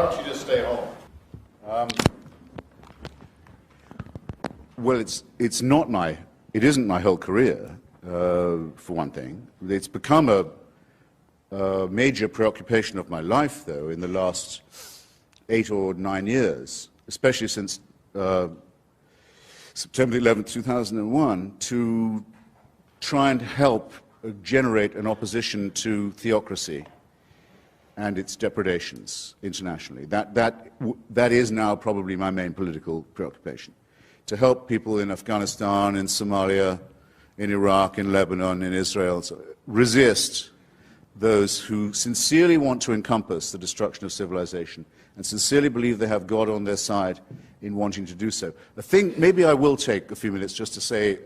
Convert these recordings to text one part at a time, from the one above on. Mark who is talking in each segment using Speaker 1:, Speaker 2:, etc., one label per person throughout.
Speaker 1: don't you just stay home?
Speaker 2: Well, it isn't my whole career, for one thing. It's become a major preoccupation of my life, though, in the last 8 or 9 years, especially since September 11, 2001, to try and help generate an opposition to theocracy and its depredations internationally. That is now probably my main political preoccupation. To help people in Afghanistan, in Somalia, in Iraq, in Lebanon, in Israel, resist those who sincerely want to encompass the destruction of civilization and sincerely believe they have God on their side in wanting to do so. Maybe I will take a few minutes just to say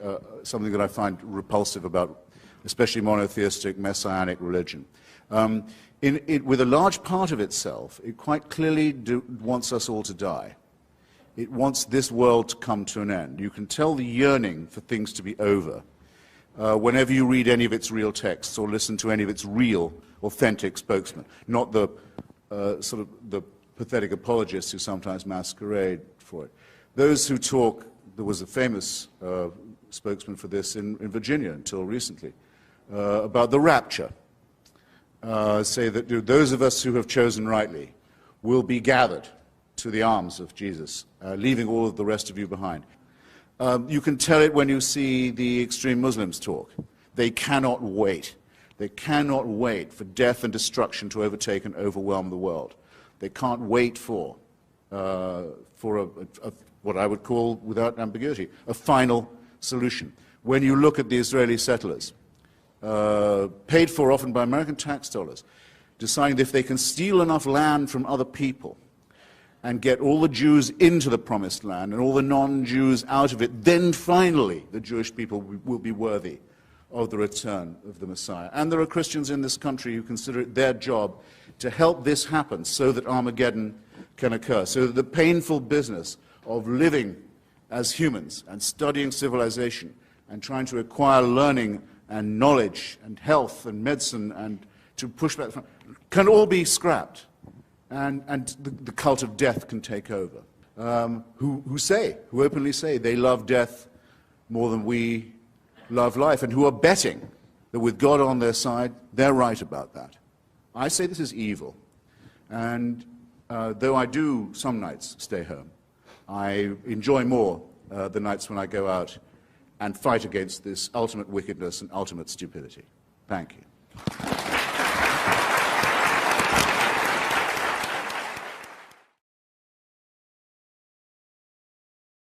Speaker 2: something that I find repulsive about especially monotheistic, messianic religion. With a large part of itself, it quite clearly wants us all to die. It wants this world to come to an end. You can tell the yearning for things to be over whenever you read any of its real texts or listen to any of its real, authentic spokesmen, not the sort of the pathetic apologists who sometimes masquerade for it. Those who talk, there was a famous spokesman for this in Virginia until recently, about the rapture, say that those of us who have chosen rightly will be gathered to the arms of Jesus, leaving all of the rest of you behind. You can tell it when you see the extreme Muslims talk. They cannot wait. They cannot wait for death and destruction to overtake and overwhelm the world. They can't wait for what I would call, without ambiguity, a final solution. When you look at the Israeli settlers, paid for often by American tax dollars, deciding that if they can steal enough land from other people and get all the Jews into the promised land and all the non-Jews out of it, then finally the Jewish people will be worthy of the return of the Messiah. And there are Christians in this country who consider it their job to help this happen so that Armageddon can occur, so that the painful business of living as humans and studying civilization and trying to acquire learning and knowledge and health and medicine and to push back can all be scrapped, and the cult of death can take over. Who openly say they love death more than we love life, and who are betting that with God on their side, they're right about that. I say this is evil, and though I do some nights stay home, I enjoy more the nights when I go out and fight against this ultimate wickedness and ultimate stupidity. Thank you.